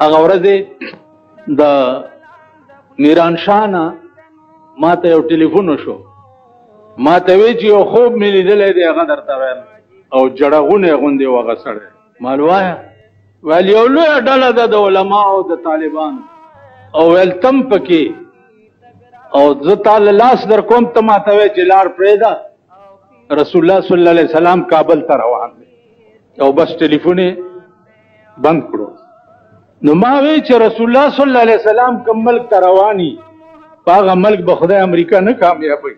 هغه ورځ د میران شاه نه ما ته یو ټلیفون وشو، ما ته وی چې یو خوب مې لیدلی دی، هغه درته وایم. او جړغونی غوندې و هغه سړی. ما وایه ویل یو لویه ډله ده د علماو د طالبانو، او ویل تم پکې، او زه تاله لاس در کوم، ته ما ته وایې چې لار پرېږده، رسول الله صلی الله علیه وسلم کابل ته روان دی. او بس ټلیفون یې بند کړو. نو ما وی چې رسول الله صلی الله علیه وسلم کوم ملک ته رواني، په هغه ملک به خدای امریکا نه کامیابوي،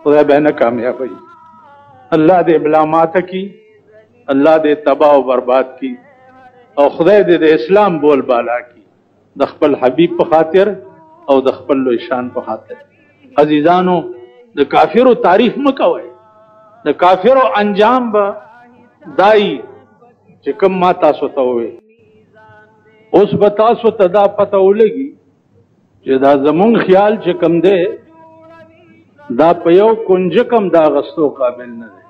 خدای به نه کامیابوي. الله دې بلا ماته کی، الله دې تباہ و برباد کی، او خدای دې د اسلام بول بالا کی، د خپل حبیب په خاطر او د خپل لوی شان په خاطر. عزیزانو، د کافرو تعریف مه کوئ، د کافرو انجام به دای چې کوم ما تاسو ته وویل. اوس به تاسو ته دا پته ولګي چې دا زمونږ خیال چې کوم دی دا په یو کنجکم دا غستو قابل نه دی.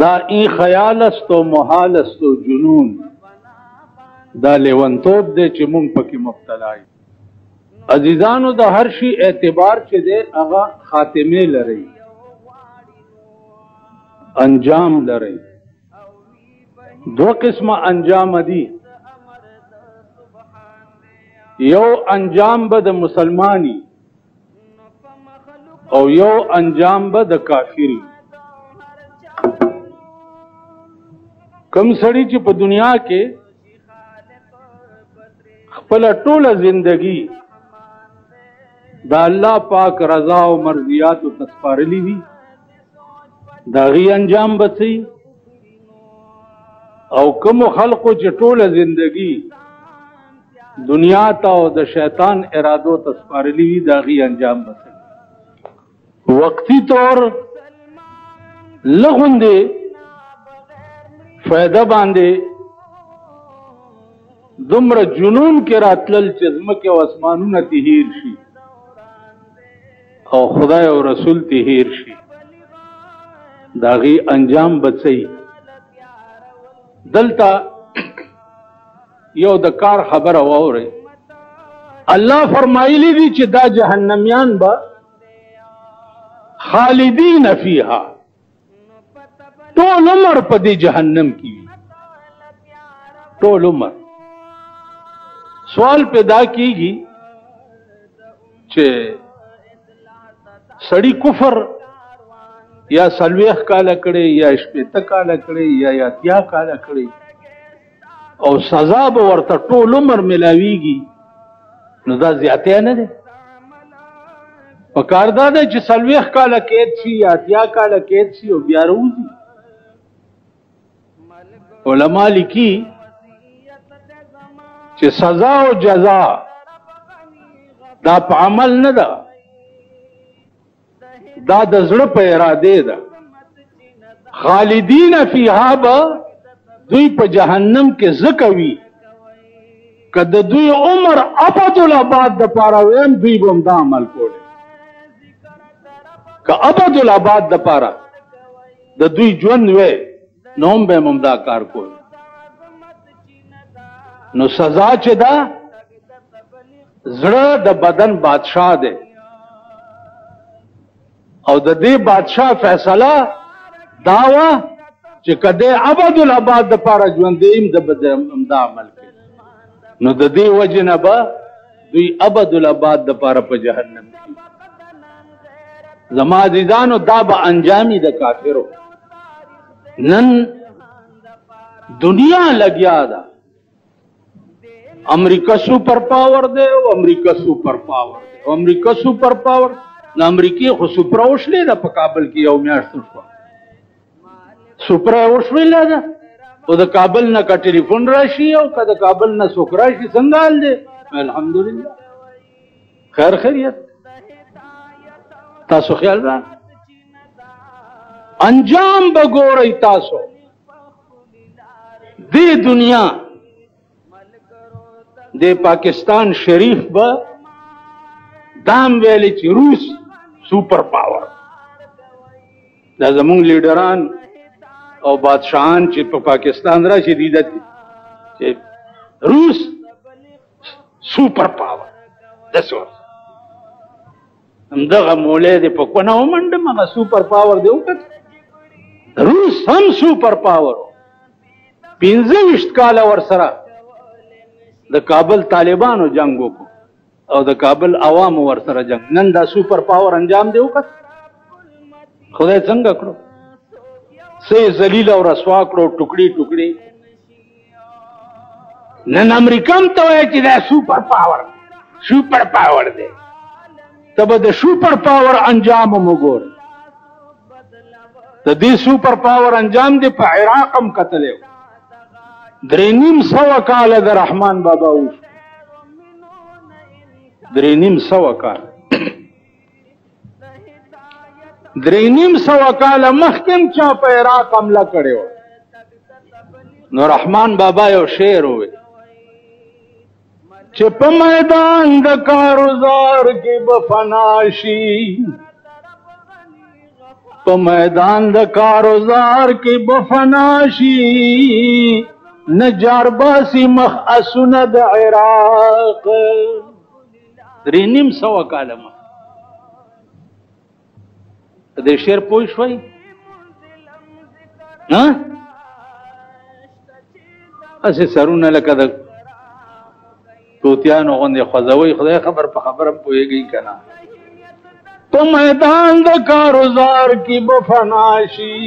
دا این خیال است و محال است و جنون، دا لیونتوب دی چې مونږ پکې مبتلا یو. عزیزانو، د هر شي اعتبار چې دی هغه خاتمه لري، انجام لري. دو قسمه انجام دي، یو انجام به د مسلمانی او یو انجام به د کافری. کم سړی چې په دنیا کې خپل ټوله زندگی د الله پاک رضا او مرضیات او تسپارلی وي، دا غي انجام به سي. او کوم خلقو چې ټوله زندگی دنیا ته او د شیطان ارادو تسپارلی وي، دا غي انجام به سي. وقتی طور لغوندې فائدہ باندې دومره جنون کې راتلل چې ځمکې او اسمانونه تهیر شي او خدای او رسول تهیر شي، دا غي انجام بچي. دلته یو د کار خبره واوري، الله فرمایلی دي چې دا جهنميان به خالدین فیها، ټول عمر په دې جهنم کې وي، ټول عمر. سوال پیدا کیږي چې سړی کفر یا 40 کاله کړي یا 80 کاله کړي یا 80 کاله کړي او سزا به ورته ټول عمر ملاويږي، نو دا زیاته نه ده. پکار دا ده چې 40 کاله قید شي یا 80 کاله قید شي او بیا روزي. علما لیکي چې سزا او جزا دا په عمل نه ده، دا د زړه په اراده ده. خالدین فیها به دوی په جهنم کې زکوي، که د دوی عمر ابدالآباد د پاره ویم دوی به هم دا عمل کولی، که ابدالآباد د پاره د دوی ژوند وی نو هم به هم دا کار کولی. نو سزا چې ده، زړه د بدن بادشاہ دی او د دې بادشاہ فیصله دا وه چې کده ابدالآباد د پاره ژوندیم د دا عمل کوي، نو د دې وجه نه به دوی ابدالآباد د پاره په جهنم کې. زما عزیزانو، دا به انجامي د کافرو. نن دنیا لګیا ده، امریکا سپر پاور دی او امریکا سپر پاور دی، او امریکا سپر پاور د امریکې خو سپرا وشلې ده په کابل کې، یو میاشت شوه سپرا وشلې ده، او د کابل نه که ټلیفون راشي او که د کابل نه څوک راشي څنګه حال دی؟ الحمدلله خیر خیریت. تاسو خیال را انجام به ګورئ. تاسو دې دنیا د پاکستان شریف به دام ویلی چې روس سپر پاور. دا زمونږ لیډران او بادشاہان چې په پاکستان راشي دي چې روس سوپر پاور دسو همدغه مولی دی په کونه ومنډم هغه سوپر پاور دی وکړه روس هم سوپر پاور 25 کاله ورسره د کابل طالبانو جنگ وکړو او د کابل عوامو ورسره جنگ نن دا سوپر پاور انجام دی وکړه خدای څنګه کړو سه ذلیل او رسوا کړو ټوکړي ټوکړي نن امریکا هم ته وایي چې دا سوپر پاور دی ته به د سوپر پاور انجام هم وګورې د دې سوپر پاور انجام دی په عراق هم کتلی 350 کاله د رحمان بابا وشو 350 کاله 350 کاله مخکې هم چا په عراق حمله کړې وه نو رحمان بابا یو شعر وویل چې په میدان د کاروزار کې به فنا شي په میدان د کاروزار کې به فنا شي نه جارباسي مخ اسونه د عراق 350 کاله مخ د شعر پوه شوي هسې سرونه لکه د توتیانو غوندې خوځوئ خدای خبر په خبره پوهېږئ که نه په میدان د کاروزار کې به فنا شي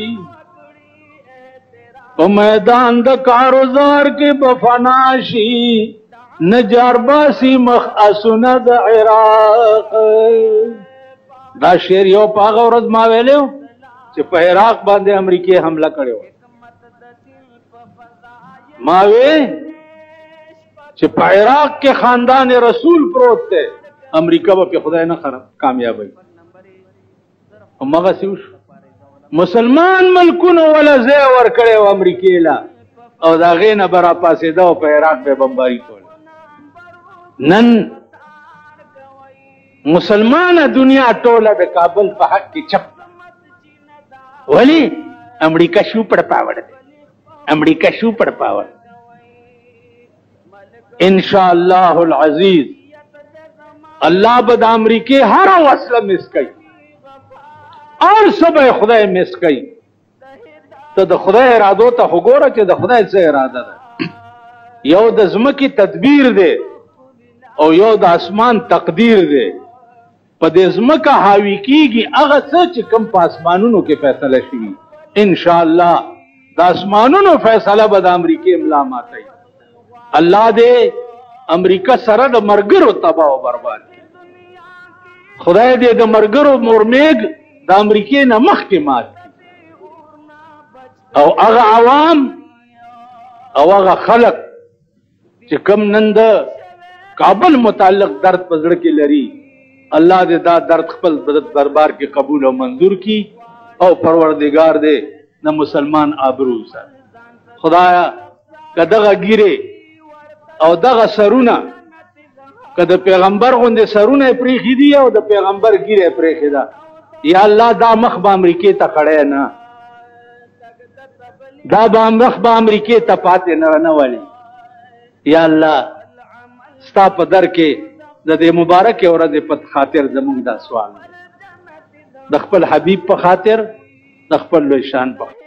په میدان د کاروزار کې به فنا شي نه جارباسي مخ اسونه د عراق دا شعر یو په هغه ورځ ما ویلی و چې په عراق باندې امریکې حمله کړې وه ما وی چې په عراق کې خاندان رسول پروت دی امریکا به په خدای نه کامیابوي همغسې وشو مسلمان ملکونو وله ځای ورکړی و امریکې له او د هغې نه به راپاڅېده او په عراق به بمباري کوله نن مسلمانه دنیا ټوله د کابل په حق کې چپ ولی امریکا سوپر پاور دی امریکا سوپر پاور انشاءاللہ العزیز اللہ بد امریکې هر وسله مس کوي اور سبه خدای مس کوي ته د خدای ارادو ته وګوره چې د خدای څه اراده ده یو د ځمکې تدبیر دی او یو د اسمان تقدیر دی په دې ځمکه حاوي کېږي هغه څه چې کوم په اسمانونو کې فیصله شوي انشاءالله د اسمانونو فیصله به د امریکې املا ماتوي الله دې امریکا سره د مرګرو تباہ او برباد کړي خدای دې د مرګرو مرمیګ د امریکې نه مخکې مات کړي او هغه عوام او هغه خلق چې کوم نن د کابل متعلق درد په زړه کې لري الله دې دا درد خپل دربار کې قبول او منظور کړي او پروردگار دې د مسلمان آبرو سره خدایا که دغه ګیرې او دغه سرونه که د پیغمبر غوندې سرونه یې پرېښي دي او د پیغمبر ګیره یې پرېښې ده یا الله دا مخ به امریکې ته کړی نه دا به مخ به امریکې ته پاتې نه ولي یا الله ستا په در کې د دې مبارکې ورځې په خاطر زموږ دا سوال د خپل حبیب په خاطر د خپل لوی شان په